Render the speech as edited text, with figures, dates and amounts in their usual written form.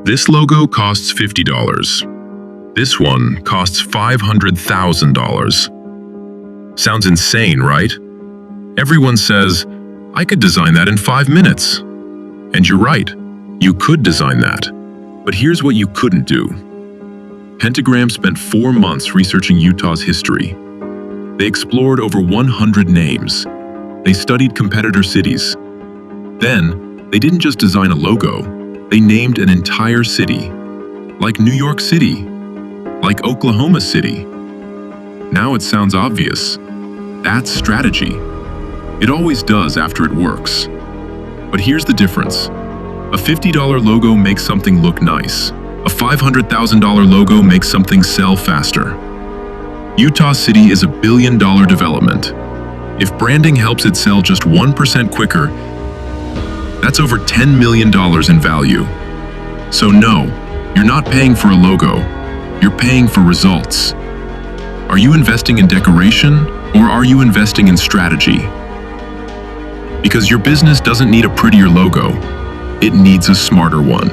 This logo costs $50. This one costs $500,000. Sounds insane, right? Everyone says, I could design that in 5 minutes. And you're right, you could design that. But here's what you couldn't do. Pentagram spent 4 months researching Utah's history. They explored over 100 names. They studied competitor cities. Then, they didn't just design a logo, they named an entire city. Like New York City, like Oklahoma City. Now it sounds obvious. That's strategy. It always does after it works. But here's the difference. A $50 logo makes something look nice. A $500,000 logo makes something sell faster. Utah City is a billion-dollar development. If branding helps it sell just 1% quicker, that's over $10 million in value. So no, you're not paying for a logo. You're paying for results. Are you investing in decoration, or are you investing in strategy? Because your business doesn't need a prettier logo, it needs a smarter one.